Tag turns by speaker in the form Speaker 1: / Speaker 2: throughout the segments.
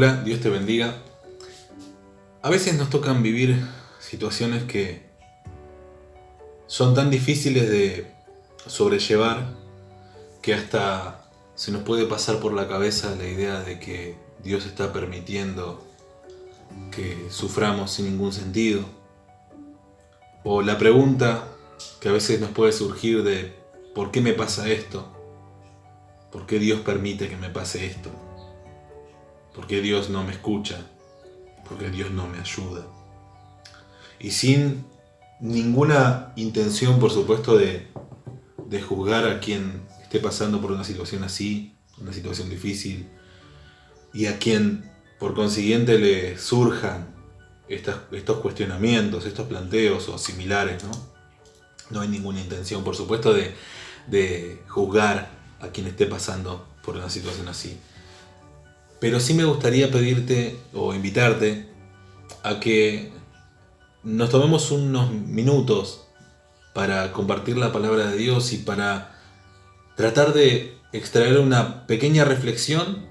Speaker 1: Hola, Dios te bendiga. A veces nos tocan vivir situaciones que son tan difíciles de sobrellevar que hasta se nos puede pasar por la cabeza la idea de que Dios está permitiendo que suframos sin ningún sentido. O la pregunta que a veces nos puede surgir de ¿por qué me pasa esto? ¿Por qué Dios permite que me pase esto? ¿Por qué Dios no me escucha? ¿Por qué Dios no me ayuda? Y sin ninguna intención, por supuesto, de juzgar a quien esté pasando por una situación así, una situación difícil, y a quien por consiguiente le surjan estos cuestionamientos, estos planteos o similares, ¿no? No hay ninguna intención, por supuesto, de juzgar a quien esté pasando por una situación así. Pero sí me gustaría pedirte o invitarte a que nos tomemos unos minutos para compartir la palabra de Dios y para tratar de extraer una pequeña reflexión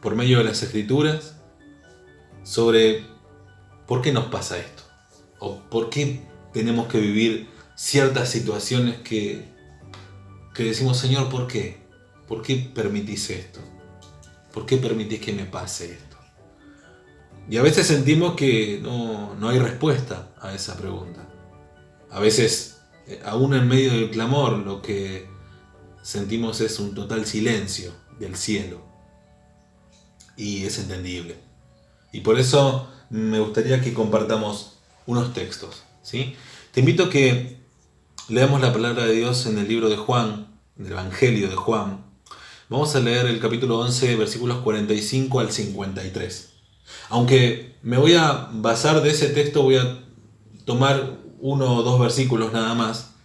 Speaker 1: por medio de las Escrituras sobre por qué nos pasa esto o por qué tenemos que vivir ciertas situaciones que decimos, Señor, ¿por qué? ¿Por qué permitís esto? ¿Por qué permitís que me pase esto? Y a veces sentimos que no hay respuesta a esa pregunta. A veces, aún en medio del clamor, lo que sentimos es un total silencio del cielo. Y es entendible. Y por eso me gustaría que compartamos unos textos, ¿sí? Te invito a que leamos la palabra de Dios en el libro de Juan, en el Evangelio de Juan. Vamos a leer el capítulo 11, versículos 45 al 53. Aunque me voy a basar de ese texto, voy a tomar uno o dos versículos nada más.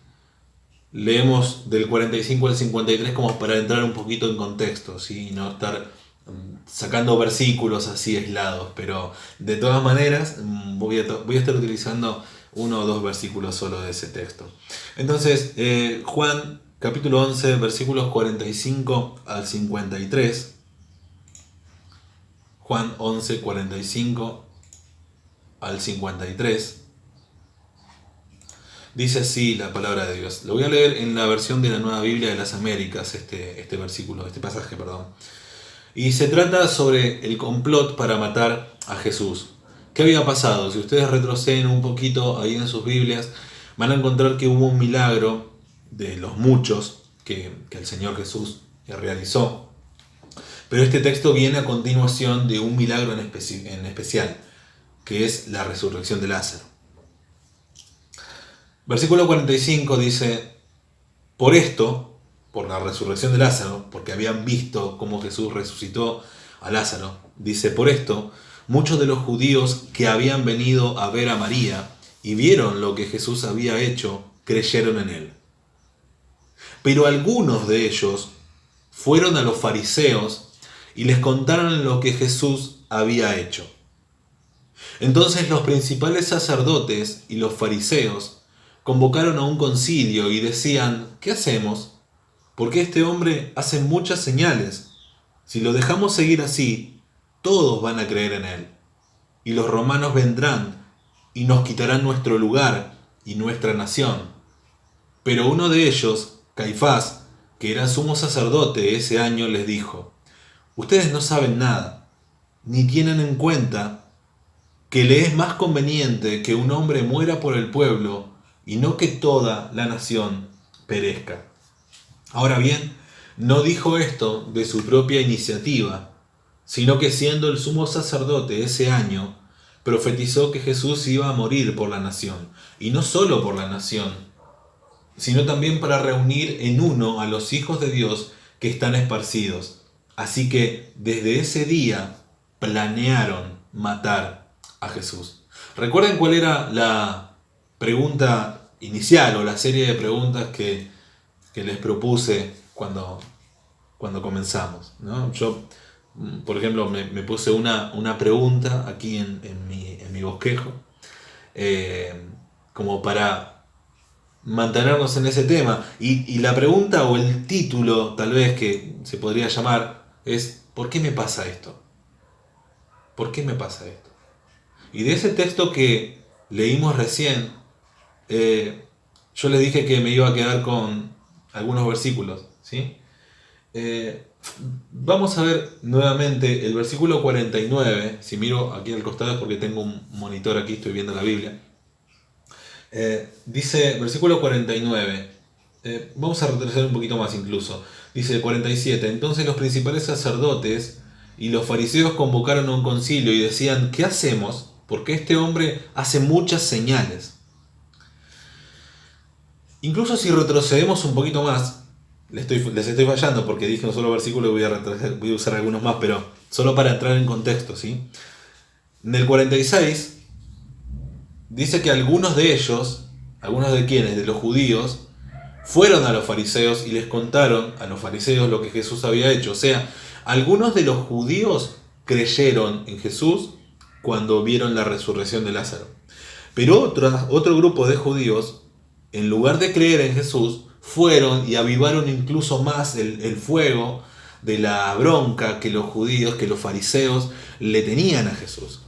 Speaker 1: Leemos del 45 al 53 como para entrar un poquito en contexto, ¿sí? Y no estar sacando versículos así aislados, pero de todas maneras voy a estar utilizando uno o dos versículos solo de ese texto. Entonces, Juan capítulo 11, versículos 45 al 53. Juan 11, 45 al 53. Dice así la palabra de Dios. Lo voy a leer en la versión de la Nueva Biblia de las Américas, este pasaje. Y se trata sobre el complot para matar a Jesús. ¿Qué había pasado? Si ustedes retroceden un poquito ahí en sus Biblias, van a encontrar que hubo un milagro de los muchos que el Señor Jesús realizó. Pero este texto viene a continuación de un milagro en especial, que es la resurrección de Lázaro. Versículo 45 dice, por esto, por la resurrección de Lázaro, porque habían visto cómo Jesús resucitó a Lázaro, dice, por esto, muchos de los judíos que habían venido a ver a María y vieron lo que Jesús había hecho, creyeron en él. Pero algunos de ellos fueron a los fariseos y les contaron lo que Jesús había hecho. Entonces los principales sacerdotes y los fariseos convocaron a un concilio y decían, ¿qué hacemos? Porque este hombre hace muchas señales. Si lo dejamos seguir así, todos van a creer en él. Y los romanos vendrán y nos quitarán nuestro lugar y nuestra nación. Pero uno de ellos, Caifás, que era sumo sacerdote ese año, les dijo, ustedes no saben nada, ni tienen en cuenta que le es más conveniente que un hombre muera por el pueblo y no que toda la nación perezca. Ahora bien, no dijo esto de su propia iniciativa, sino que siendo el sumo sacerdote ese año, profetizó que Jesús iba a morir por la nación, y no solo por la nación, sino también para reunir en uno a los hijos de Dios que están esparcidos. Así que desde ese día planearon matar a Jesús. ¿Recuerden cuál era la pregunta inicial o la serie de preguntas que les propuse cuando comenzamos, ¿no? Yo, por ejemplo, me puse una pregunta aquí en mi bosquejo, como para mantenernos en ese tema. Y la pregunta o el título, tal vez, que se podría llamar, es ¿por qué me pasa esto? ¿por qué me pasa esto? Y de ese texto que leímos recién, yo les dije que me iba a quedar con algunos versículos, ¿sí? Vamos a ver nuevamente el versículo 49. Si miro aquí al costado es porque tengo un monitor aquí, estoy viendo la Biblia. Dice, versículo 49, vamos a retroceder un poquito más incluso. Dice 47, entonces los principales sacerdotes y los fariseos convocaron a un concilio y decían, ¿qué hacemos? Porque este hombre hace muchas señales. Incluso si retrocedemos un poquito más, les estoy fallando porque dije un solo versículo y voy a usar algunos más, pero solo para entrar en contexto, ¿sí? En el 46 dice que algunos de ellos, algunos de quienes, de los judíos, fueron a los fariseos y les contaron a los fariseos lo que Jesús había hecho. O sea, algunos de los judíos creyeron en Jesús cuando vieron la resurrección de Lázaro. Pero otro grupo de judíos, en lugar de creer en Jesús, fueron y avivaron incluso más el fuego de la bronca que los judíos, que los fariseos le tenían a Jesús.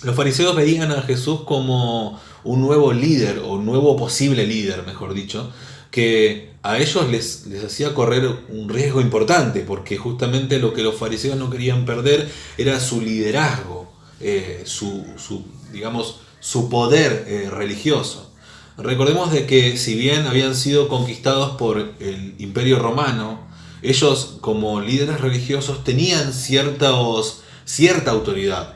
Speaker 1: Los fariseos veían a Jesús como un nuevo líder, o un nuevo posible líder, mejor dicho, que a ellos les hacía correr un riesgo importante, porque justamente lo que los fariseos no querían perder era su liderazgo, su poder religioso. Recordemos de que si bien habían sido conquistados por el Imperio Romano, ellos como líderes religiosos tenían cierta autoridad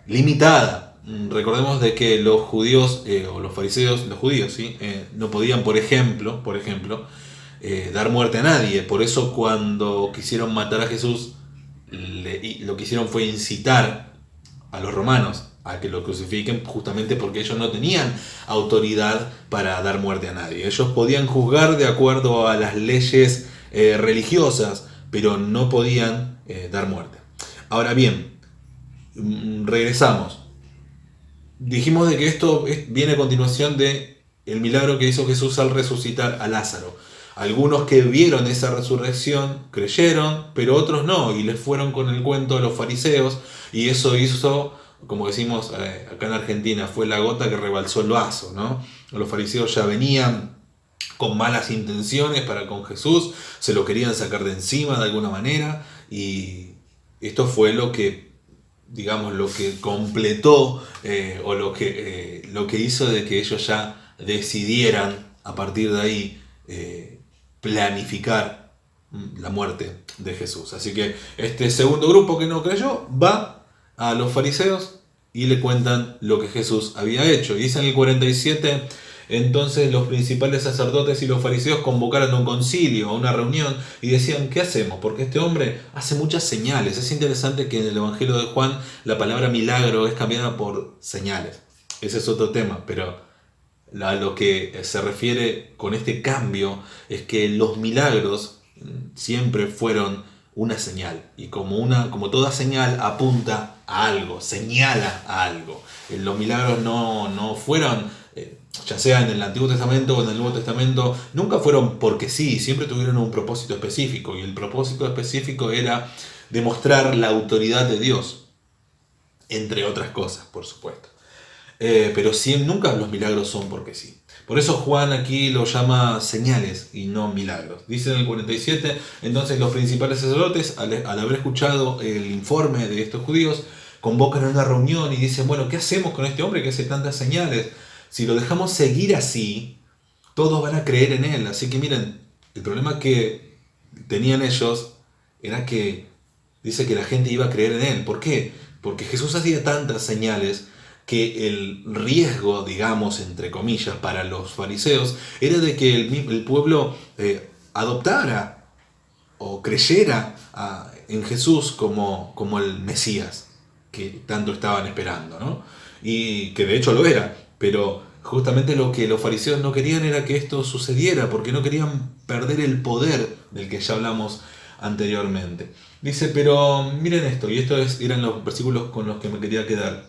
Speaker 1: limitada. Recordemos de que los judíos o los fariseos, los judíos, ¿sí? No podían, por ejemplo, dar muerte a nadie. Por eso cuando quisieron matar a Jesús, lo que hicieron fue incitar a los romanos a que lo crucifiquen, justamente porque ellos no tenían autoridad para dar muerte a nadie. Ellos podían juzgar de acuerdo a las leyes religiosas, pero no podían dar muerte. Ahora bien, regresamos. Dijimos de que esto viene a continuación de el milagro que hizo Jesús al resucitar a Lázaro. Algunos que vieron esa resurrección creyeron, pero otros no, y les fueron con el cuento a los fariseos, y eso hizo, como decimos acá en Argentina, fue la gota que rebalsó el vaso, ¿no? Los fariseos ya venían con malas intenciones para con Jesús, se lo querían sacar de encima de alguna manera, y esto fue lo que completó o lo que hizo de que ellos ya decidieran a partir de ahí planificar la muerte de Jesús. Así que este segundo grupo que no creyó va a los fariseos y le cuentan lo que Jesús había hecho. Y dice en el 47, entonces los principales sacerdotes y los fariseos convocaron a un concilio, a una reunión, y decían, ¿qué hacemos? Porque este hombre hace muchas señales. Es interesante que en el Evangelio de Juan la palabra milagro es cambiada por señales. Ese es otro tema, pero a lo que se refiere con este cambio es que los milagros siempre fueron una señal, y como toda señal apunta a algo, señala a algo. Los milagros no fueron, ya sea en el Antiguo Testamento o en el Nuevo Testamento, nunca fueron porque sí, siempre tuvieron un propósito específico, y el propósito específico era demostrar la autoridad de Dios, entre otras cosas, por supuesto. Pero nunca los milagros son porque sí. Por eso Juan aquí lo llama señales y no milagros. Dice en el 47, entonces los principales sacerdotes, al haber escuchado el informe de estos judíos, convocan a una reunión y dicen, bueno, ¿qué hacemos con este hombre que hace tantas señales? Si lo dejamos seguir así, todos van a creer en él. Así que miren, el problema que tenían ellos era que dice que la gente iba a creer en él. ¿Por qué? Porque Jesús hacía tantas señales que el riesgo, digamos, entre comillas, para los fariseos era de que el pueblo adoptara o creyera en Jesús como el Mesías que tanto estaban esperando, ¿no? Y que de hecho lo era, pero justamente lo que los fariseos no querían era que esto sucediera, porque no querían perder el poder del que ya hablamos anteriormente. Dice, pero miren esto, y estos eran los versículos con los que me quería quedar.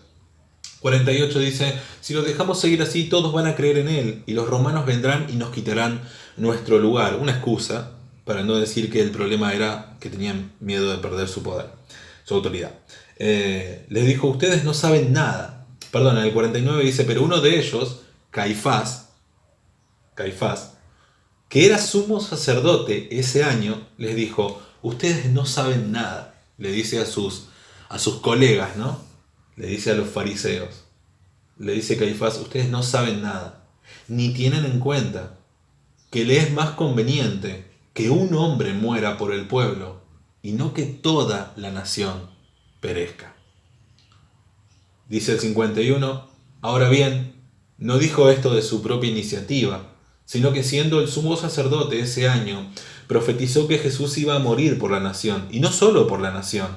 Speaker 1: 48 dice, si lo dejamos seguir así, todos van a creer en él, y los romanos vendrán y nos quitarán nuestro lugar. Una excusa para no decir que el problema era que tenían miedo de perder su poder, su autoridad. les dijo, ustedes no saben nada. Perdón, en el 49 dice, pero uno de ellos, Caifás, que era sumo sacerdote ese año, les dijo, ustedes no saben nada. Le dice a sus colegas, ¿no? Le dice a los fariseos. Le dice Caifás, ustedes no saben nada, ni tienen en cuenta que le es más conveniente que un hombre muera por el pueblo y no que toda la nación perezca. Dice el 51, ahora bien, no dijo esto de su propia iniciativa, sino que siendo el sumo sacerdote ese año, profetizó que Jesús iba a morir por la nación, y no solo por la nación,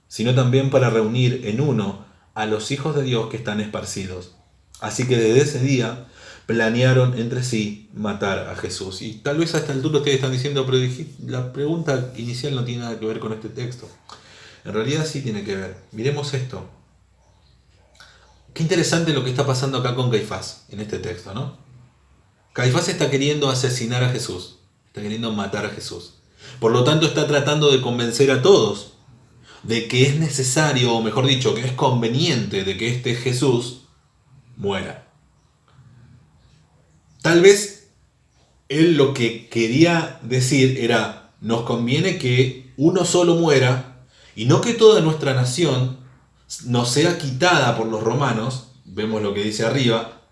Speaker 1: sino también para reunir en uno a los hijos de Dios que están esparcidos. Así que desde ese día planearon entre sí matar a Jesús. Y tal vez a esta altura ustedes están diciendo, pero la pregunta inicial no tiene nada que ver con este texto. En realidad sí tiene que ver. Miremos esto. Qué interesante lo que está pasando acá con Caifás en este texto, ¿no? Caifás está queriendo asesinar a Jesús, está queriendo matar a Jesús. Por lo tanto, está tratando de convencer a todos de que es necesario, o mejor dicho, que es conveniente de que este Jesús muera. Tal vez él lo que quería decir era, nos conviene que uno solo muera y no que toda nuestra nación nos sea quitada por los romanos. Vemos lo que dice arriba,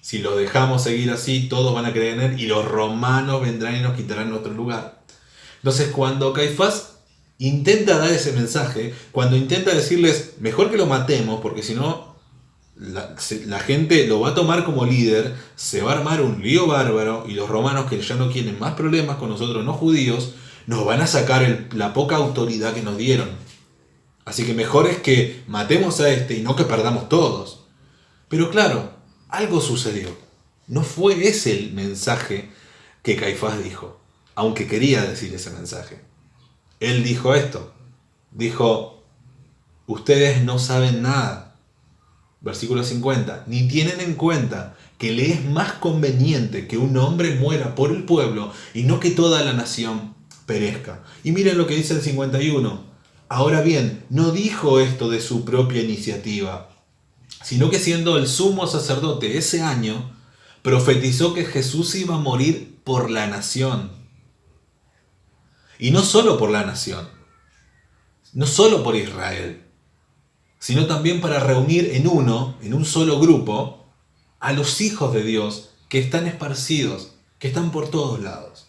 Speaker 1: si lo dejamos seguir así, todos van a creer en él y los romanos vendrán y nos quitarán nuestro lugar. Entonces, cuando Caifás intenta dar ese mensaje, cuando intenta decirles, mejor que lo matemos, porque si no, la gente lo va a tomar como líder, se va a armar un lío bárbaro y los romanos, que ya no quieren más problemas con nosotros, no judíos, nos van a sacar la poca autoridad que nos dieron. Así que mejor es que matemos a este y no que perdamos todos. Pero claro, algo sucedió. No fue ese el mensaje que Caifás dijo, aunque quería decir ese mensaje. Él dijo esto. Dijo, ustedes no saben nada. Versículo 50. Ni tienen en cuenta que le es más conveniente que un hombre muera por el pueblo y no que toda la nación perezca. Y miren lo que dice el 51. Ahora bien, no dijo esto de su propia iniciativa, sino que siendo el sumo sacerdote ese año, profetizó que Jesús iba a morir por la nación. Y no solo por la nación, no solo por Israel, sino también para reunir en un solo grupo, a los hijos de Dios que están esparcidos, que están por todos lados.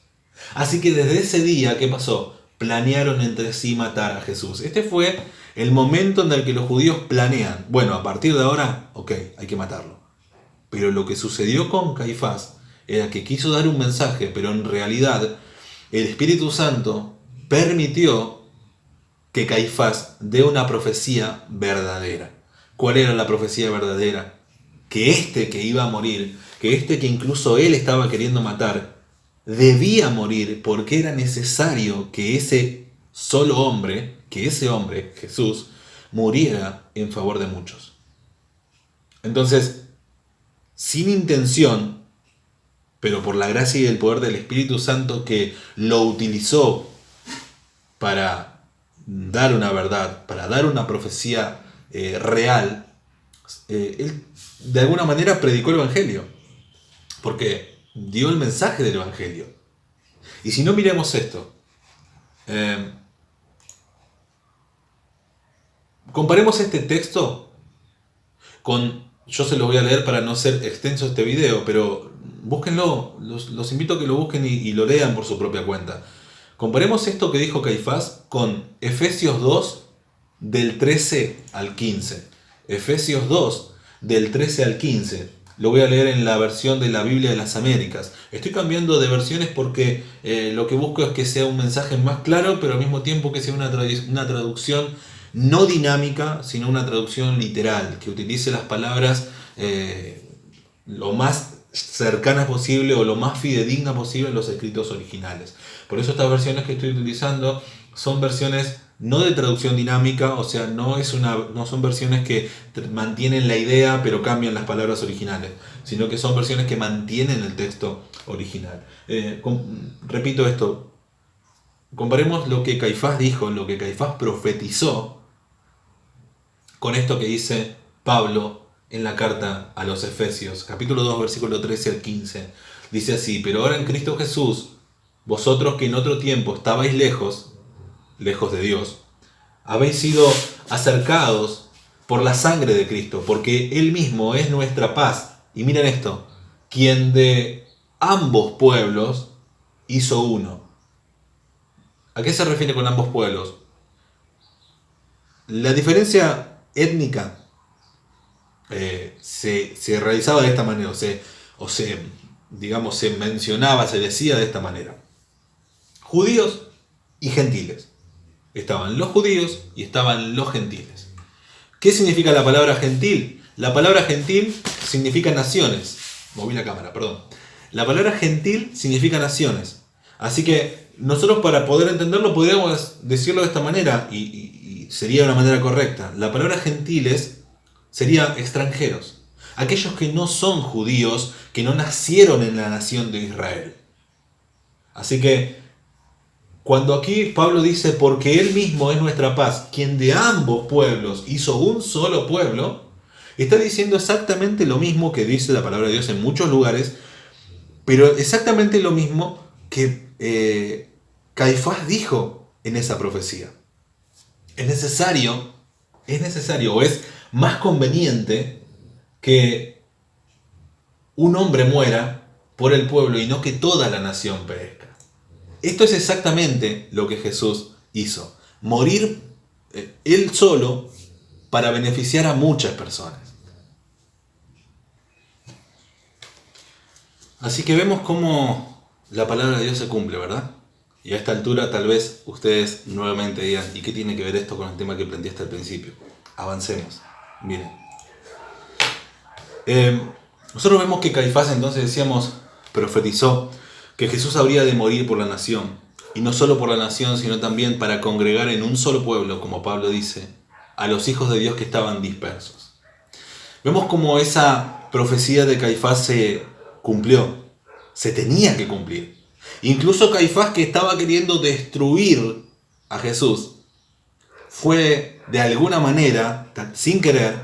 Speaker 1: Así que desde ese día, ¿qué pasó? Planearon entre sí matar a Jesús. Este fue el momento en el que los judíos planean, bueno, a partir de ahora, ok, hay que matarlo. Pero lo que sucedió con Caifás era que quiso dar un mensaje, pero en realidad el Espíritu Santo permitió que Caifás dé una profecía verdadera. ¿Cuál era la profecía verdadera? Que este que iba a morir, que este que incluso él estaba queriendo matar, debía morir porque era necesario que ese solo hombre, que ese hombre, Jesús, muriera en favor de muchos. Entonces, sin intención, pero por la gracia y el poder del Espíritu Santo que lo utilizó para dar una verdad, para dar una profecía real, él de alguna manera predicó el Evangelio, porque dio el mensaje del Evangelio. Y si no, miremos esto. Comparemos este texto con, yo se los voy a leer para no ser extenso este video, pero búsquenlo, los invito a que lo busquen y lo lean por su propia cuenta. Comparemos esto que dijo Caifás con Efesios 2, del 13 al 15. Efesios 2, del 13 al 15. Lo voy a leer en la versión de la Biblia de las Américas. Estoy cambiando de versiones porque lo que busco es que sea un mensaje más claro, pero al mismo tiempo que sea una traducción no dinámica, sino una traducción literal, que utilice las palabras lo más cercanas posible o lo más fidedigna posible en los escritos originales. Por eso estas versiones que estoy utilizando son versiones no de traducción dinámica, o sea, no son versiones que mantienen la idea pero cambian las palabras originales, sino que son versiones que mantienen el texto original. Repito esto, comparemos lo que Caifás dijo, lo que Caifás profetizó, con esto que dice Pablo en la carta a los Efesios, capítulo 2, versículo 13 al 15. Dice así: pero ahora en Cristo Jesús, vosotros que en otro tiempo estabais lejos de Dios, habéis sido acercados por la sangre de Cristo, porque Él mismo es nuestra paz. Y miren esto: quien de ambos pueblos hizo uno. ¿A qué se refiere con ambos pueblos? La diferencia étnica se realizaba de esta manera, digamos, se mencionaba, se decía de esta manera: judíos y gentiles. Estaban los judíos y estaban los gentiles. ¿Qué significa la palabra gentil? La palabra gentil significa naciones. Moví la cámara, perdón. La palabra gentil significa naciones. Así que nosotros, para poder entenderlo, podríamos decirlo de esta manera y sería una manera correcta. La palabra gentiles sería extranjeros. Aquellos que no son judíos, que no nacieron en la nación de Israel. Así que cuando aquí Pablo dice: porque Él mismo es nuestra paz, quien de ambos pueblos hizo un solo pueblo, está diciendo exactamente lo mismo que dice la palabra de Dios en muchos lugares, pero exactamente lo mismo que Caifás dijo en esa profecía. Es necesario o es más conveniente que un hombre muera por el pueblo y no que toda la nación perezca. Esto es exactamente lo que Jesús hizo: morir Él solo para beneficiar a muchas personas. Así que vemos cómo la palabra de Dios se cumple, ¿verdad? Y a esta altura tal vez ustedes nuevamente digan: ¿y qué tiene que ver esto con el tema que planteaste al principio? Avancemos. Miren. Nosotros vemos que Caifás, entonces decíamos, profetizó que Jesús habría de morir por la nación. Y no solo por la nación, sino también para congregar en un solo pueblo, como Pablo dice, a los hijos de Dios que estaban dispersos. Vemos cómo esa profecía de Caifás se cumplió. Se tenía que cumplir. Incluso Caifás, que estaba queriendo destruir a Jesús, fue de alguna manera, sin querer,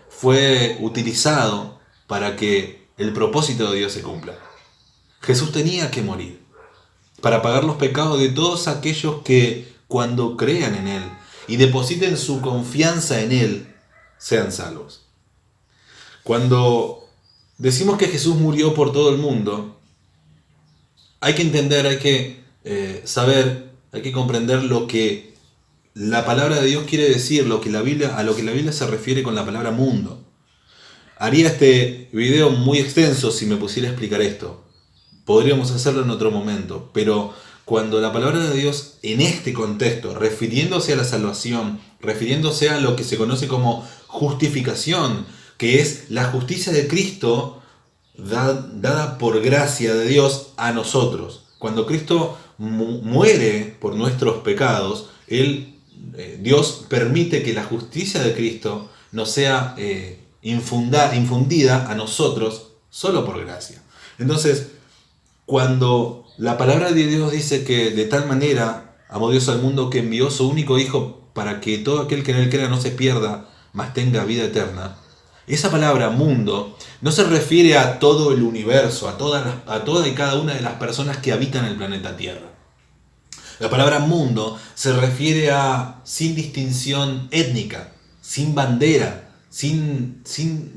Speaker 1: fue utilizado para que el propósito de Dios se cumpla. Jesús tenía que morir para pagar los pecados de todos aquellos que, cuando crean en Él y depositen su confianza en Él, sean salvos. Cuando decimos que Jesús murió por todo el mundo, hay que entender, hay que saber, hay que comprender lo que la palabra de Dios quiere decir, a lo que la Biblia se refiere con la palabra mundo. Haría este video muy extenso si me pusiera a explicar esto. Podríamos hacerlo en otro momento, pero cuando la palabra de Dios, en este contexto, refiriéndose a la salvación, refiriéndose a lo que se conoce como justificación, que es la justicia de Cristo dada por gracia de Dios a nosotros. Cuando Cristo muere por nuestros pecados, Dios permite que la justicia de Cristo nos sea infundida a nosotros solo por gracia. Entonces, cuando la palabra de Dios dice que de tal manera amó Dios al mundo que envió su único Hijo para que todo aquel que en Él crea no se pierda, mas tenga vida eterna, esa palabra mundo no se refiere a todo el universo, a toda y cada una de las personas que habitan el planeta Tierra. La palabra mundo se refiere a sin distinción étnica, sin bandera, sin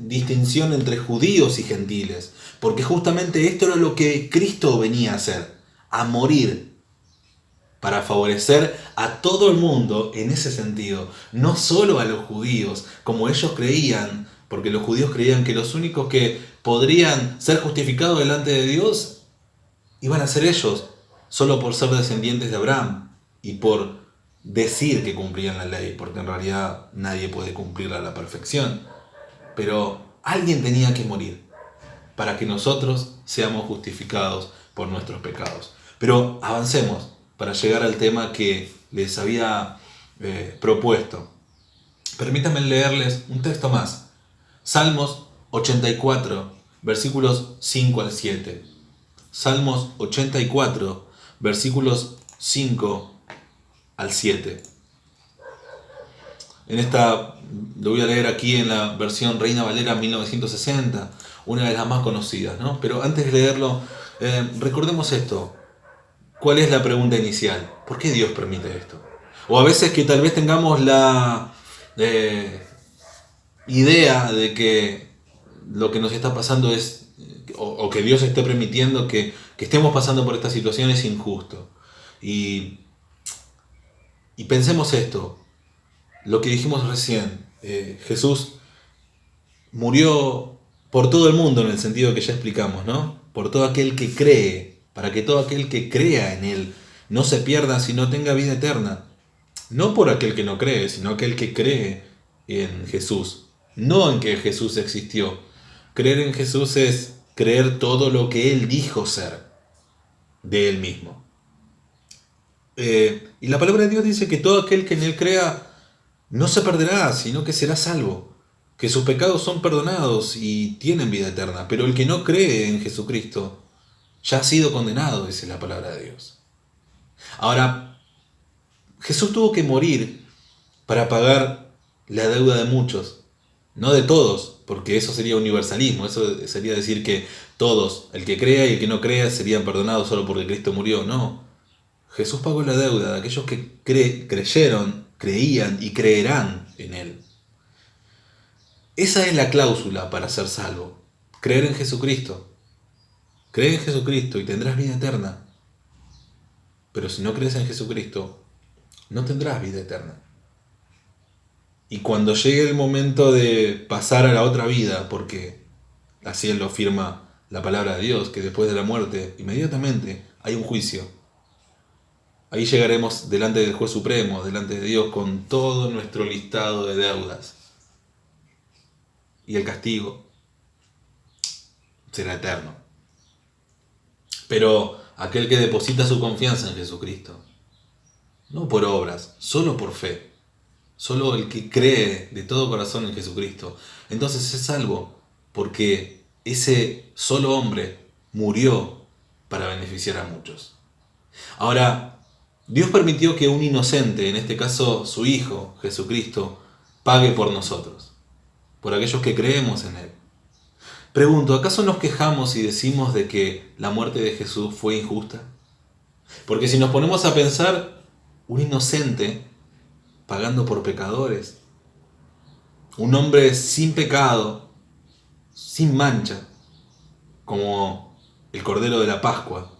Speaker 1: distinción entre judíos y gentiles. Porque justamente esto era lo que Cristo venía a hacer, a morir, para favorecer a todo el mundo en ese sentido. No solo a los judíos, como ellos creían, porque los judíos creían que los únicos que podrían ser justificados delante de Dios iban a ser ellos, solo por ser descendientes de Abraham y por decir que cumplían la ley, porque en realidad nadie puede cumplirla a la perfección. Pero alguien tenía que morir para que nosotros seamos justificados por nuestros pecados. Pero avancemos para llegar al tema que les había propuesto. Permítanme leerles un texto más. Salmos 84, versículos 5 al 7. Salmos 84, versículos 5 al 7. Lo voy a leer aquí en la versión Reina Valera 1960, una de las más conocidas, ¿no? Pero antes de leerlo, recordemos esto. ¿Cuál es la pregunta inicial? ¿Por qué Dios permite esto? O a veces que tal vez tengamos la idea de que lo que nos está pasando es, o que Dios esté permitiendo que estemos pasando por esta situación es injusto. Y pensemos esto, lo que dijimos recién, Jesús murió por todo el mundo en el sentido que ya explicamos, ¿no? Por todo aquel que cree, para que todo aquel que crea en Él no se pierda, sino tenga vida eterna. No por aquel que no cree, sino aquel que cree en Jesús. No en que Jesús existió. Creer en Jesús es creer todo lo que Él dijo ser de Él mismo. Y la palabra de Dios dice que todo aquel que en Él crea no se perderá, sino que será salvo. Que sus pecados son perdonados y tienen vida eterna. Pero el que no cree en Jesucristo ya ha sido condenado, dice la palabra de Dios. Ahora, Jesús tuvo que morir para pagar la deuda de muchos, no de todos, porque eso sería universalismo, eso sería decir que todos, el que crea y el que no crea, serían perdonados solo porque Cristo murió. No, Jesús pagó la deuda de aquellos que creyeron, creían y creerán en Él. Esa es la cláusula para ser salvo, creer en Jesucristo. Cree en Jesucristo y tendrás vida eterna. Pero si no crees en Jesucristo, no tendrás vida eterna. Y cuando llegue el momento de pasar a la otra vida, porque así lo afirma la palabra de Dios, que después de la muerte, inmediatamente hay un juicio. Ahí llegaremos delante del Juez Supremo, delante de Dios, con todo nuestro listado de deudas. Y el castigo será eterno. Pero aquel que deposita su confianza en Jesucristo, no por obras, solo por fe, solo el que cree de todo corazón en Jesucristo, entonces es salvo, porque ese solo hombre murió para beneficiar a muchos. Ahora, Dios permitió que un inocente, en este caso su Hijo, Jesucristo, pague por nosotros, por aquellos que creemos en Él. Pregunto, ¿acaso nos quejamos y decimos de que la muerte de Jesús fue injusta? Porque si nos ponemos a pensar, un inocente pagando por pecadores, un hombre sin pecado, sin mancha, como el Cordero de la Pascua,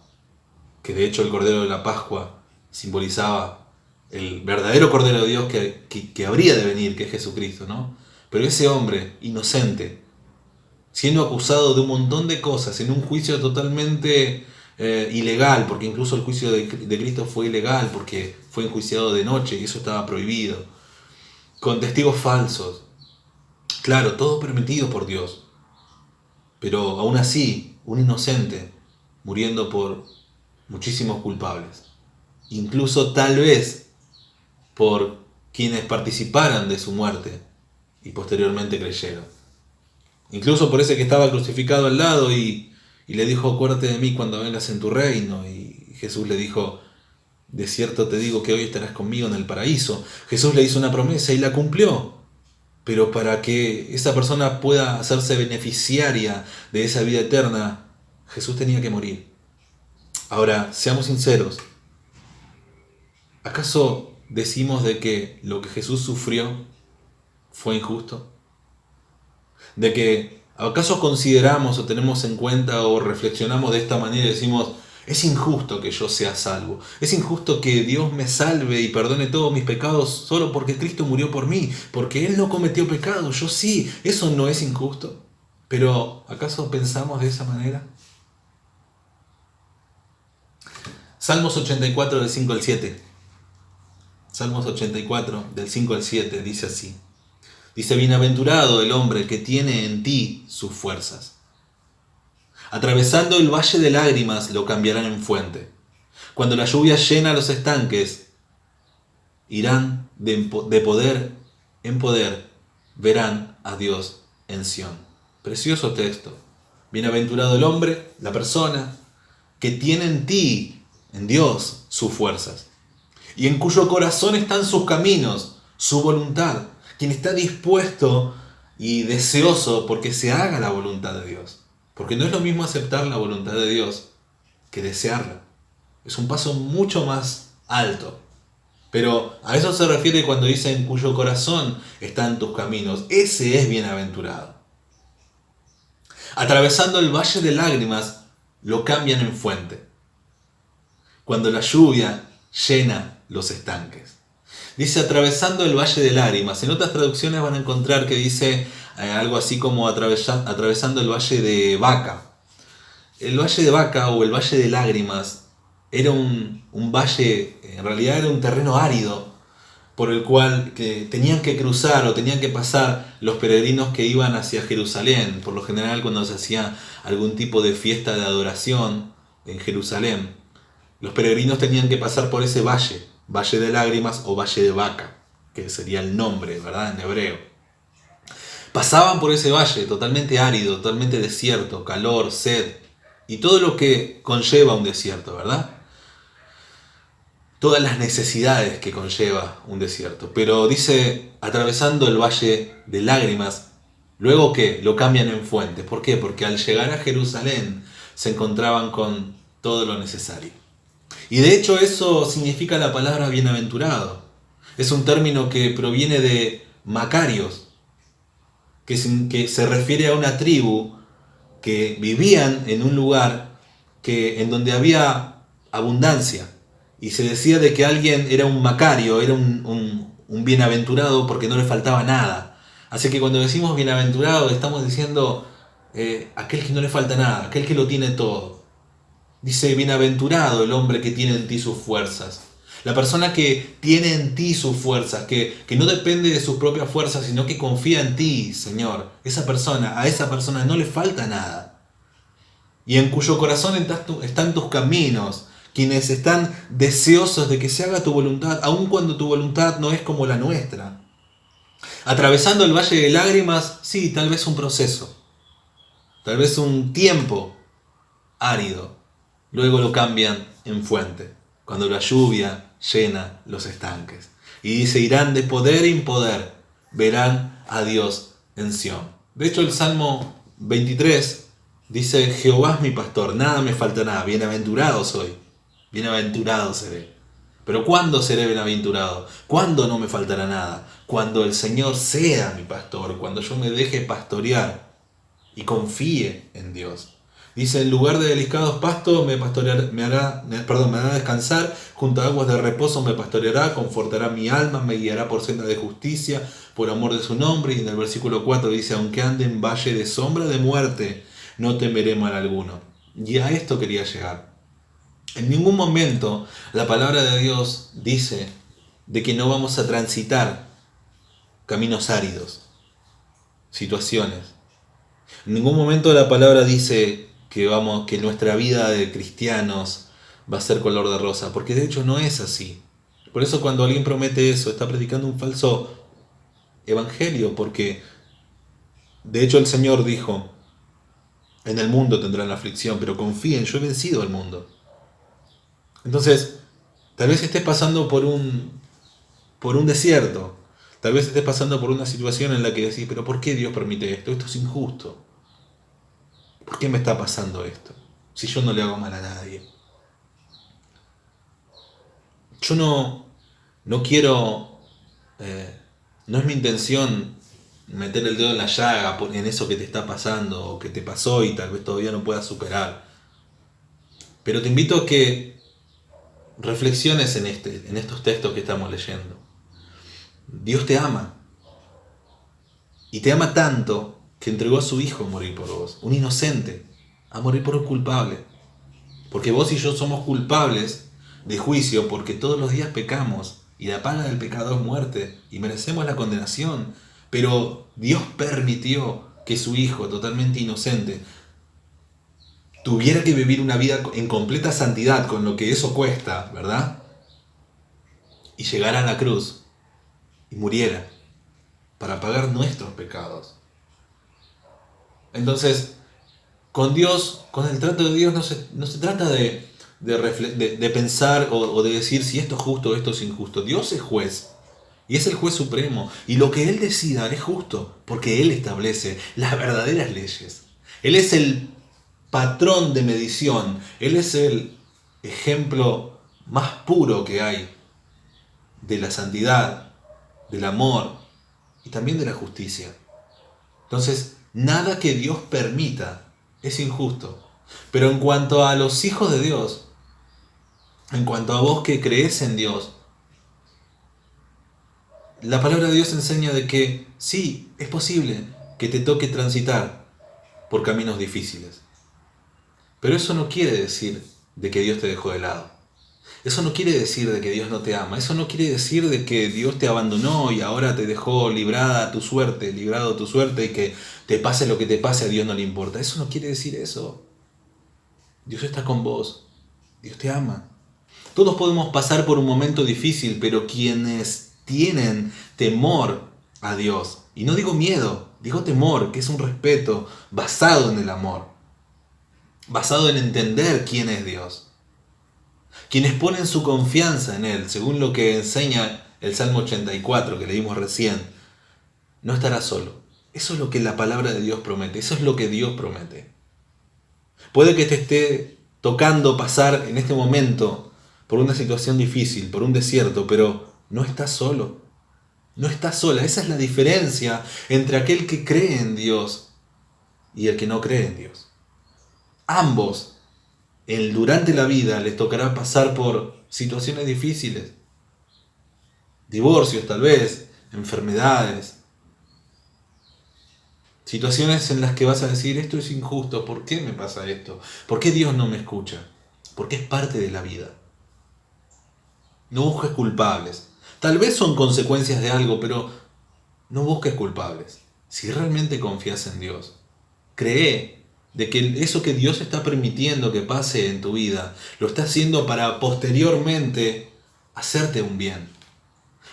Speaker 1: que de hecho el Cordero de la Pascua simbolizaba el verdadero Cordero de Dios que habría de venir, que es Jesucristo, ¿no? Pero ese hombre inocente, siendo acusado de un montón de cosas en un juicio totalmente ilegal, porque incluso el juicio de Cristo fue ilegal, porque fue enjuiciado de noche y eso estaba prohibido, con testigos falsos. Claro, todo permitido por Dios, pero aún así, un inocente muriendo por muchísimos culpables, incluso tal vez por quienes participaran de su muerte y posteriormente creyeron. Incluso por ese que estaba crucificado al lado y le dijo, acuérdate de mí cuando vengas en tu reino. Y Jesús le dijo, de cierto te digo que hoy estarás conmigo en el paraíso. Jesús le hizo una promesa y la cumplió. Pero para que esa persona pueda hacerse beneficiaria de esa vida eterna, Jesús tenía que morir. Ahora, seamos sinceros. ¿Acaso decimos de que lo que Jesús sufrió fue injusto? ¿De que acaso consideramos o tenemos en cuenta o reflexionamos de esta manera y decimos, es injusto que yo sea salvo, es injusto que Dios me salve y perdone todos mis pecados solo porque Cristo murió por mí, porque Él no cometió pecado, yo sí, eso no es injusto? Pero ¿acaso pensamos de esa manera? Salmos 84 del 5 al 7. Salmos 84 del 5 al 7 dice así. Dice, bienaventurado el hombre que tiene en ti sus fuerzas. Atravesando el valle de lágrimas lo cambiarán en fuente. Cuando la lluvia llena los estanques, irán de poder en poder, verán a Dios en Sión. Precioso texto. Bienaventurado el hombre, la persona, que tiene en ti, en Dios, sus fuerzas. Y en cuyo corazón están sus caminos, su voluntad. quien está dispuesto y deseoso porque se haga la voluntad de Dios. Porque no es lo mismo aceptar la voluntad de Dios que desearla. Es un paso mucho más alto. Pero a eso se refiere cuando dice en cuyo corazón están tus caminos. Ese es bienaventurado. Atravesando el valle de lágrimas, lo cambian en fuente. Cuando la lluvia llena los estanques. Dice atravesando el valle de lágrimas. En otras traducciones van a encontrar que dice algo así como atravesando el valle de Baca. El valle de Baca o el valle de lágrimas era un valle, en realidad era un terreno árido por el cual tenían que cruzar o tenían que pasar los peregrinos que iban hacia Jerusalén. Por lo general cuando se hacía algún tipo de fiesta de adoración en Jerusalén, los peregrinos tenían que pasar por ese valle, valle de lágrimas o valle de Baca, que sería el nombre, ¿verdad? En hebreo. Pasaban por ese valle totalmente árido, totalmente desierto, calor, sed y todo lo que conlleva un desierto, ¿verdad? Todas las necesidades que conlleva un desierto. Pero dice, atravesando el valle de lágrimas, luego que lo cambian en fuente. ¿Por qué? Porque al llegar a Jerusalén se encontraban con todo lo necesario. Y de hecho eso significa la palabra bienaventurado. Es un término que proviene de Macarios, que se refiere a una tribu que vivían en un lugar en donde había abundancia. Y se decía de que alguien era un Macario, era un bienaventurado porque no le faltaba nada. Así que cuando decimos bienaventurado estamos diciendo aquel que no le falta nada, aquel que lo tiene todo. Dice, bienaventurado el hombre que tiene en ti sus fuerzas. La persona que tiene en ti sus fuerzas, que no depende de sus propias fuerzas, sino que confía en ti, Señor. A esa persona no le falta nada. Y en cuyo corazón están tus caminos, quienes están deseosos de que se haga tu voluntad, aun cuando tu voluntad no es como la nuestra. Atravesando el valle de lágrimas, sí, tal vez un proceso, tal vez un tiempo árido. Luego lo cambian en fuente, cuando la lluvia llena los estanques. Y dice, irán de poder en poder, verán a Dios en Sión. De hecho, el Salmo 23 dice, Jehová es mi pastor, nada me faltará, bienaventurado soy, bienaventurado seré. Pero ¿cuándo seré bienaventurado? ¿Cuándo no me faltará nada? Cuando el Señor sea mi pastor, cuando yo me deje pastorear y confíe en Dios. Dice, en lugar de delicados pastos me hará descansar, junto a aguas de reposo me pastoreará, confortará mi alma, me guiará por senda de justicia, por amor de su nombre. Y en el versículo 4 dice, aunque ande en valle de sombra de muerte, no temeré mal alguno. Y a esto quería llegar. En ningún momento la palabra de Dios dice de que no vamos a transitar caminos áridos, situaciones. En ningún momento la palabra dice que nuestra vida de cristianos va a ser color de rosa, porque de hecho no es así. Por eso cuando alguien promete eso, está predicando un falso evangelio, porque de hecho el Señor dijo, en el mundo tendrán aflicción, pero confíen, yo he vencido al mundo. Entonces, tal vez estés pasando por un desierto, tal vez estés pasando por una situación en la que decís, pero ¿por qué Dios permite esto? Esto es injusto. ¿Por qué me está pasando esto? Si yo no le hago mal a nadie. Yo no quiero, no es mi intención meter el dedo en la llaga en eso que te está pasando o que te pasó y tal vez todavía no puedas superar. Pero te invito a que reflexiones en estos textos que estamos leyendo. Dios te ama. Y te ama tanto que entregó a su hijo a morir por vos, un inocente, a morir por un culpable. Porque vos y yo somos culpables de juicio porque todos los días pecamos y la paga del pecado es muerte y merecemos la condenación. Pero Dios permitió que su hijo, totalmente inocente, tuviera que vivir una vida en completa santidad con lo que eso cuesta, ¿verdad? Y llegara a la cruz y muriera para pagar nuestros pecados. Entonces, con Dios, con el trato de Dios, no se trata de pensar o de decir si esto es justo o esto es injusto. Dios es juez Y es el juez supremo. Y lo que Él decida es justo, porque Él establece las verdaderas leyes. Él es el patrón de medición. Él es el ejemplo más puro que hay de la santidad, del amor y también de la justicia. Entonces, nada que Dios permita es injusto. Pero en cuanto a los hijos de Dios, en cuanto a vos que crees en Dios, la palabra de Dios enseña de que sí, es posible que te toque transitar por caminos difíciles. Pero eso no quiere decir de que Dios te dejó de lado. Eso no quiere decir de que Dios no te ama. Eso no quiere decir de que Dios te abandonó y ahora te dejó librado tu suerte y que te pase lo que te pase, a Dios no le importa. Eso no quiere decir eso. Dios está con vos. Dios te ama. Todos podemos pasar por un momento difícil, pero quienes tienen temor a Dios, y no digo miedo, digo temor, que es un respeto basado en el amor, basado en entender quién es Dios. Quienes ponen su confianza en Él, según lo que enseña el Salmo 84 que leímos recién, no estará solo. Eso es lo que la palabra de Dios promete, eso es lo que Dios promete. Puede que te esté tocando pasar en este momento por una situación difícil, por un desierto, pero no estás solo. No estás sola. Esa es la diferencia entre aquel que cree en Dios y el que no cree en Dios. Ambos, durante la vida, les tocará pasar por situaciones difíciles. Divorcios, tal vez, enfermedades. Situaciones en las que vas a decir, esto es injusto, ¿por qué me pasa esto? ¿Por qué Dios no me escucha? Porque es parte de la vida. No busques culpables. Tal vez son consecuencias de algo, pero no busques culpables. Si realmente confías en Dios, cree de que eso que Dios está permitiendo que pase en tu vida, lo está haciendo para posteriormente hacerte un bien.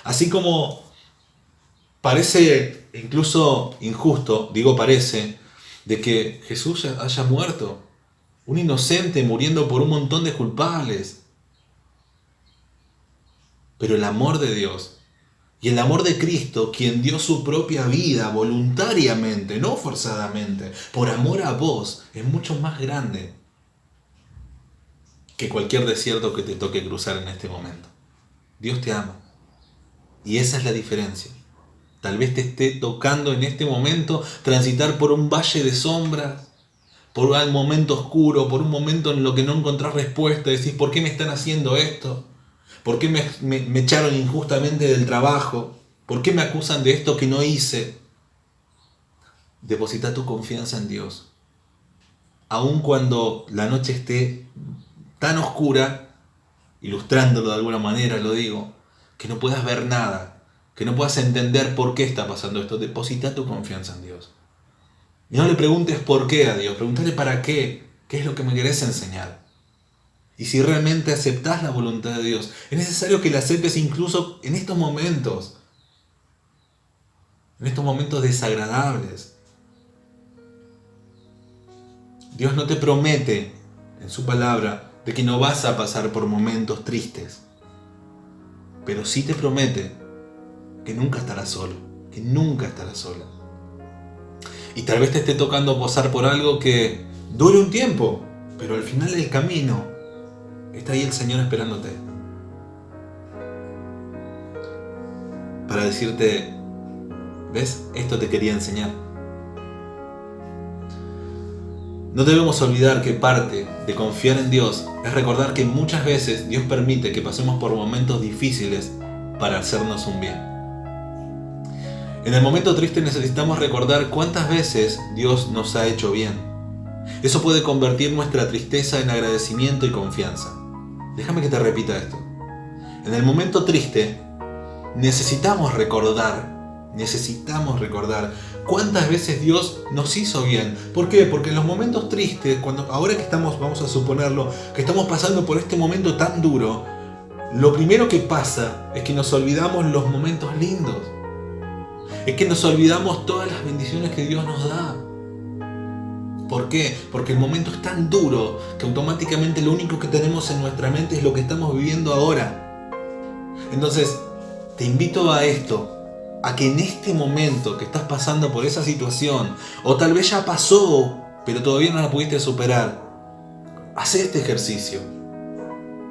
Speaker 1: Así como parece incluso injusto, digo parece, de que Jesús haya muerto, un inocente muriendo por un montón de culpables. Pero el amor de Dios y el amor de Cristo, quien dio su propia vida voluntariamente, no forzadamente, por amor a vos, es mucho más grande que cualquier desierto que te toque cruzar en este momento. Dios te ama. Y esa es la diferencia. Tal vez te esté tocando en este momento transitar por un valle de sombras, por un momento oscuro, por un momento en lo que no encontrás respuesta. Decís, ¿por qué me están haciendo esto? ¿Por qué me echaron injustamente del trabajo? ¿Por qué me acusan de esto que no hice? Deposita tu confianza en Dios. Aun cuando la noche esté tan oscura, ilustrándolo de alguna manera, lo digo, que no puedas ver nada, que no puedas entender por qué está pasando esto, deposita tu confianza en Dios. Y no le preguntes por qué a Dios, pregúntale para qué es lo que me querés enseñar. Y si realmente aceptás la voluntad de Dios, es necesario que la aceptes incluso en estos momentos desagradables. Dios no te promete en su palabra de que no vas a pasar por momentos tristes, pero sí te promete que nunca estarás solo, que nunca estarás sola. Y tal vez te esté tocando pasar por algo que dure un tiempo, pero al final del camino está ahí el Señor esperándote para decirte, ¿ves? Esto te quería enseñar. No debemos olvidar que parte de confiar en Dios es recordar que muchas veces Dios permite que pasemos por momentos difíciles para hacernos un bien. En el momento triste necesitamos recordar cuántas veces Dios nos ha hecho bien. Eso puede convertir nuestra tristeza en agradecimiento y confianza. Déjame que te repita esto. En el momento triste necesitamos recordar cuántas veces Dios nos hizo bien. ¿Por qué? Porque en los momentos tristes, ahora que vamos a suponerlo, que estamos pasando por este momento tan duro, lo primero que pasa es que nos olvidamos los momentos lindos. Es que nos olvidamos todas las bendiciones que Dios nos da. ¿Por qué? Porque el momento es tan duro que automáticamente lo único que tenemos en nuestra mente es lo que estamos viviendo ahora. Entonces, te invito a esto, a que en este momento que estás pasando por esa situación, o tal vez ya pasó, pero todavía no la pudiste superar, haz este ejercicio.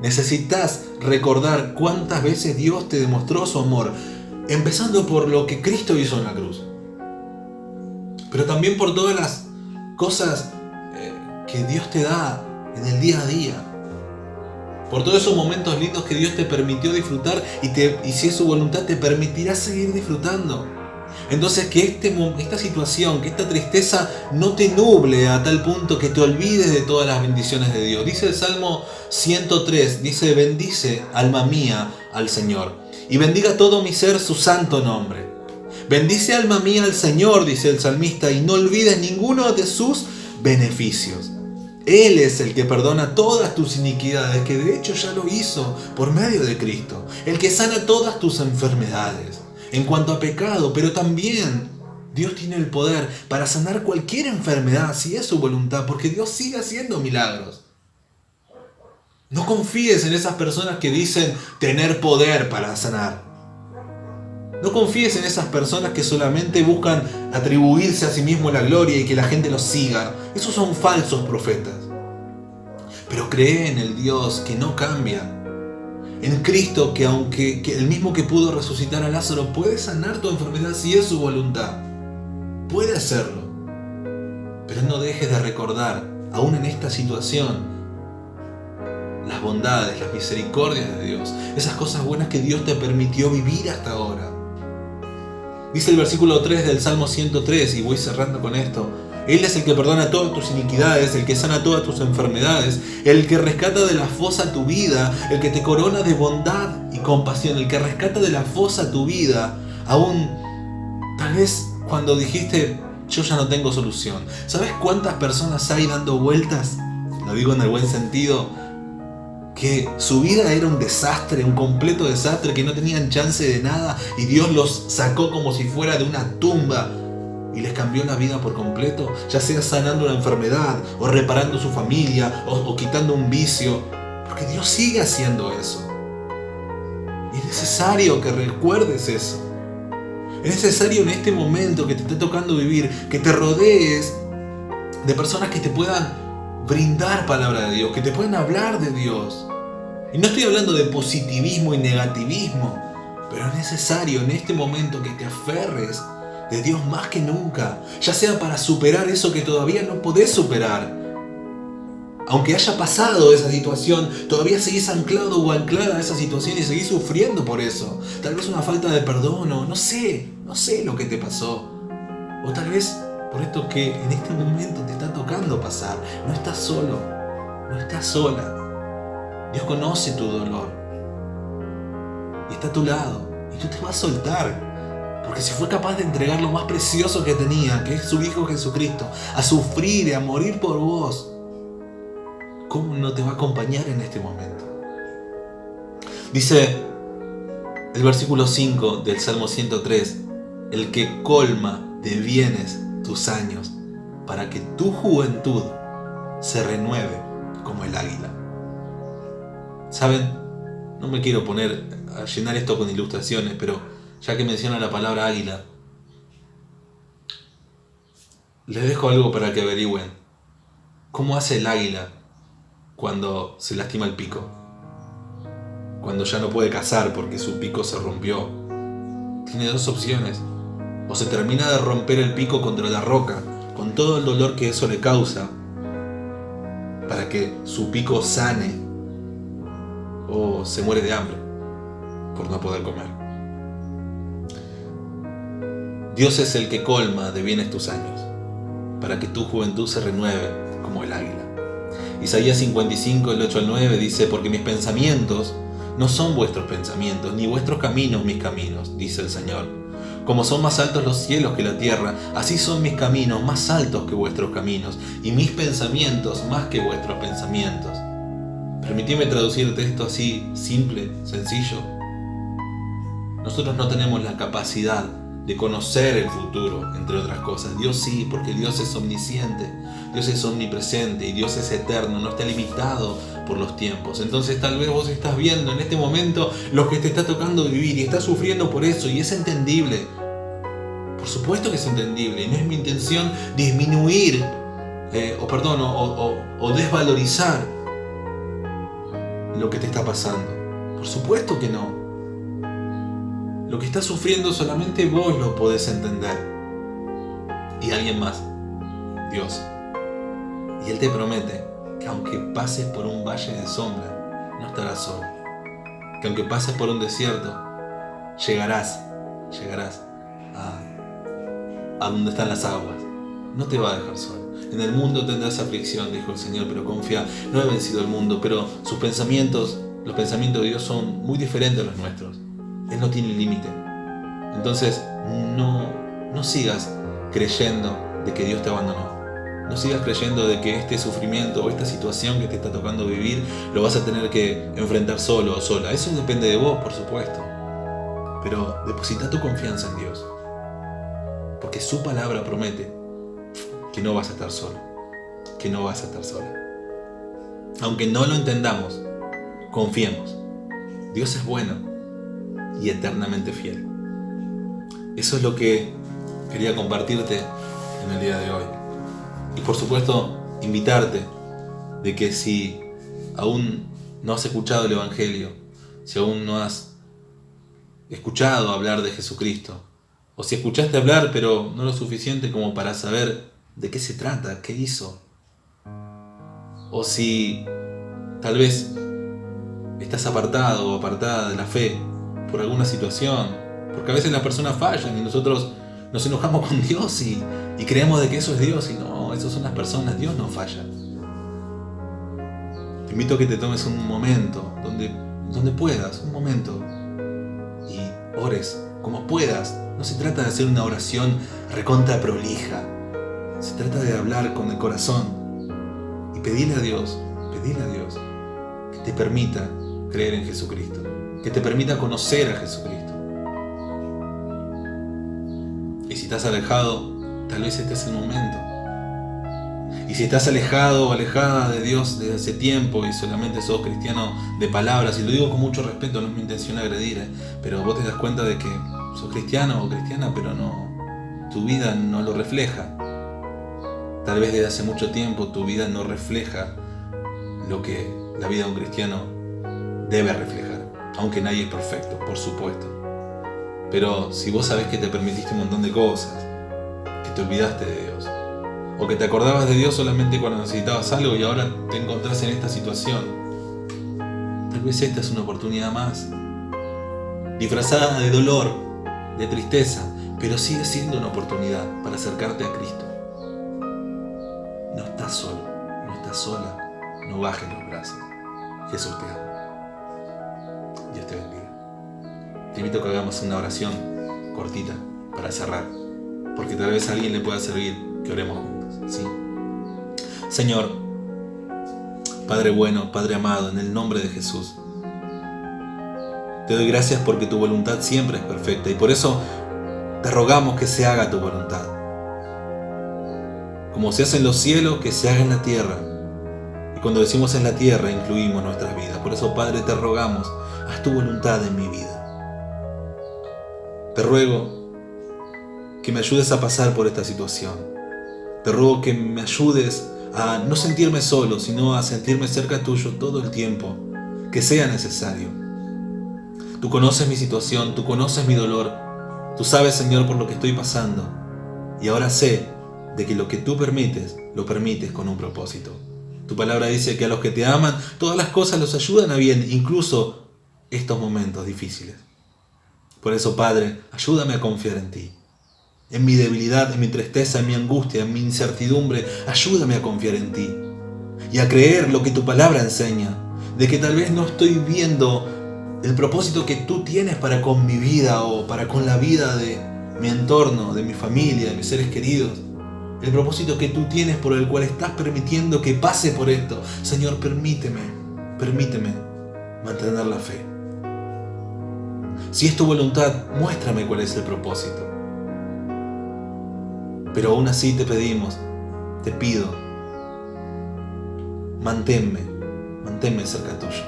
Speaker 1: Necesitas recordar cuántas veces Dios te demostró su amor, empezando por lo que Cristo hizo en la cruz, pero también por todas las cosas que Dios te da en el día a día, por todos esos momentos lindos que Dios te permitió disfrutar y si es su voluntad te permitirá seguir disfrutando. Entonces que esta situación, que esta tristeza no te nuble a tal punto que te olvides de todas las bendiciones de Dios. Dice el Salmo 103, dice: bendice, alma mía, al Señor, y bendiga todo mi ser su santo nombre. Bendice, alma mía, al Señor, dice el salmista, y no olvides ninguno de sus beneficios. Él es el que perdona todas tus iniquidades, que de hecho ya lo hizo por medio de Cristo. El que sana todas tus enfermedades en cuanto a pecado, pero también Dios tiene el poder para sanar cualquier enfermedad si es su voluntad, porque Dios sigue haciendo milagros. No confíes en esas personas que dicen tener poder para sanar. No confíes en esas personas que solamente buscan atribuirse a sí mismo la gloria y que la gente los siga. Esos son falsos profetas. Pero cree en el Dios que no cambia. En Cristo que el mismo que pudo resucitar a Lázaro puede sanar tu enfermedad si es su voluntad. Puede hacerlo. Pero no dejes de recordar, aún en esta situación, las bondades, las misericordias de Dios. Esas cosas buenas que Dios te permitió vivir hasta ahora. Dice el versículo 3 del Salmo 103, y voy cerrando con esto: Él es el que perdona todas tus iniquidades, el que sana todas tus enfermedades, el que rescata de la fosa tu vida, el que te corona de bondad y compasión, el que rescata de la fosa tu vida, aún tal vez cuando dijiste yo ya no tengo solución. ¿Sabes cuántas personas hay dando vueltas? Lo digo en el buen sentido, que su vida era un desastre, un completo desastre, que no tenían chance de nada y Dios los sacó como si fuera de una tumba y les cambió la vida por completo, ya sea sanando una enfermedad o reparando su familia o quitando un vicio, porque Dios sigue haciendo eso. Y es necesario que recuerdes eso. Es necesario en este momento que te está tocando vivir, que te rodees de personas que te puedan brindar palabra de Dios, que te puedan hablar de Dios. Y no estoy hablando de positivismo y negativismo, pero es necesario en este momento que te aferres de Dios más que nunca, ya sea para superar eso que todavía no podés superar. Aunque haya pasado esa situación, todavía seguís anclado o anclada a esa situación y seguís sufriendo por eso. Tal vez una falta de perdón, o no sé lo que te pasó. O tal vez por esto que en este momento te está tocando pasar. No estás solo, no estás sola. Dios conoce tu dolor y está a tu lado y no te va a soltar, porque si fue capaz de entregar lo más precioso que tenía, que es su Hijo Jesucristo, a sufrir y a morir por vos, ¿cómo no te va a acompañar en este momento? Dice el versículo 5 del Salmo 103: el que colma de bienes tus años, para que tu juventud se renueve como el águila. ¿Saben? No me quiero poner a llenar esto con ilustraciones, pero ya que menciona la palabra águila, les dejo algo para que averigüen. ¿Cómo hace el águila cuando se lastima el pico? Cuando ya no puede cazar porque su pico se rompió. Tiene dos opciones: o se termina de romper el pico contra la roca, con todo el dolor que eso le causa, para que su pico sane, o se muere de hambre por no poder comer. Dios es el que colma de bienes tus años, para que tu juventud se renueve como el águila. Isaías 55, el 8 al 9 dice: porque mis pensamientos no son vuestros pensamientos, ni vuestros caminos mis caminos, dice el Señor. Como son más altos los cielos que la tierra, así son mis caminos más altos que vuestros caminos, y mis pensamientos más que vuestros pensamientos. Permitime traducirte esto así, simple, sencillo. Nosotros no tenemos la capacidad de conocer el futuro, entre otras cosas. Dios sí, porque Dios es omnisciente, Dios es omnipresente y Dios es eterno, no está limitado por los tiempos. Entonces tal vez vos estás viendo en este momento lo que te está tocando vivir y estás sufriendo por eso, y es entendible. Por supuesto que es entendible, y no es mi intención disminuir o desvalorizar lo que te está pasando. Por supuesto que no. Lo que estás sufriendo solamente vos lo podés entender. Y alguien más, Dios. Y Él te promete que aunque pases por un valle de sombra, no estarás solo. Que aunque pases por un desierto, llegarás a donde están las aguas. No te va a dejar solo. En el mundo tendrás aflicción, dijo el Señor, pero confía, no he vencido el mundo, pero sus pensamientos, los pensamientos de Dios son muy diferentes a los nuestros. Él no tiene límite. Entonces, no sigas creyendo de que Dios te abandonó. No sigas creyendo de que este sufrimiento o esta situación que te está tocando vivir lo vas a tener que enfrentar solo o sola. Eso depende de vos, por supuesto. Pero deposita tu confianza en Dios. Porque su palabra promete que no vas a estar solo, que no vas a estar sola. Aunque no lo entendamos, confiemos. Dios es bueno y eternamente fiel. Eso es lo que quería compartirte en el día de hoy. Y por supuesto, invitarte de que si aún no has escuchado el Evangelio, si aún no has escuchado hablar de Jesucristo, o si escuchaste hablar pero no lo suficiente como para saber de qué se trata, qué hizo, o si tal vez estás apartado o apartada de la fe por alguna situación, porque a veces las personas fallan y nosotros nos enojamos con Dios y creemos de que eso es Dios, y no, esas son las personas. Dios no falla. Te invito a que te tomes un momento donde puedas, un momento, y ores como puedas. No se trata de hacer una oración recontra prolija, se trata de hablar con el corazón y pedirle a Dios que te permita creer en Jesucristo, que te permita conocer a Jesucristo. Y si estás alejado, tal vez este es el momento. Y si estás alejado o alejada de Dios desde hace tiempo y solamente sos cristiano de palabras, y lo digo con mucho respeto, no es mi intención agredir, pero vos te das cuenta de que sos cristiano o cristiana, pero no, tu vida no lo refleja. Tal vez desde hace mucho tiempo tu vida no refleja lo que la vida de un cristiano debe reflejar, aunque nadie es perfecto, por supuesto. Pero si vos sabés que te permitiste un montón de cosas, que te olvidaste de Dios, o que te acordabas de Dios solamente cuando necesitabas algo y ahora te encontrás en esta situación, tal vez esta es una oportunidad más, disfrazada de dolor, de tristeza, pero sigue siendo una oportunidad para acercarte a Cristo. No estás solo, no estás sola, no bajes los brazos. Jesús te ama. Dios te bendiga. Te invito a que hagamos una oración cortita para cerrar, porque tal vez a alguien le pueda servir que oremos juntos, ¿sí? Señor, Padre bueno, Padre amado, en el nombre de Jesús, te doy gracias porque tu voluntad siempre es perfecta y por eso te rogamos que se haga tu voluntad. Como se hace en los cielos, que se haga en la tierra. Y cuando decimos en la tierra, incluimos nuestras vidas. Por eso, Padre, te rogamos, haz tu voluntad en mi vida. Te ruego que me ayudes a pasar por esta situación. Te ruego que me ayudes a no sentirme solo, sino a sentirme cerca tuyo todo el tiempo que sea necesario. Tú conoces mi situación, tú conoces mi dolor. Tú sabes, Señor, por lo que estoy pasando. Y ahora sé de que lo que tú permites, lo permites con un propósito. Tu palabra dice que a los que te aman, todas las cosas los ayudan a bien, incluso estos momentos difíciles. Por eso, Padre, ayúdame a confiar en ti. En mi debilidad, en mi tristeza, en mi angustia, en mi incertidumbre, ayúdame a confiar en ti. Y a creer lo que tu palabra enseña, de que tal vez no estoy viendo el propósito que tú tienes para con mi vida o para con la vida de mi entorno, de mi familia, de mis seres queridos. El propósito que tú tienes por el cual estás permitiendo que pase por esto. Señor, permíteme mantener la fe. Si es tu voluntad, muéstrame cuál es el propósito. Pero aún así te pido, manténme manténme cerca tuyo.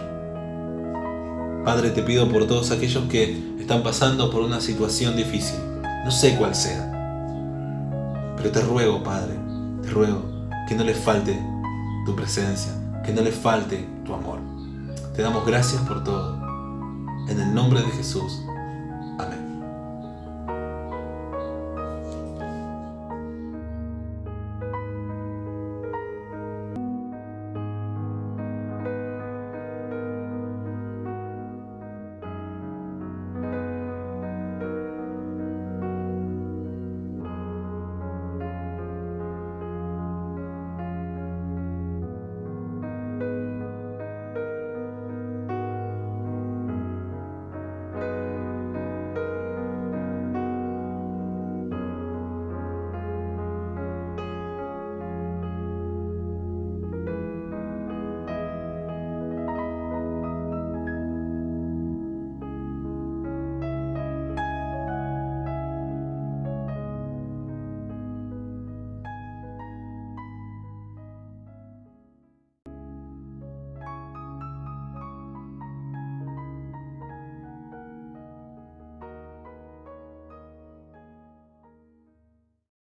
Speaker 1: Padre, te pido por todos aquellos que están pasando por una situación difícil, no sé cuál sea, pero te ruego, Padre, te ruego que no les falte tu presencia, que no les falte tu amor. Te damos gracias por todo. En el nombre de Jesús.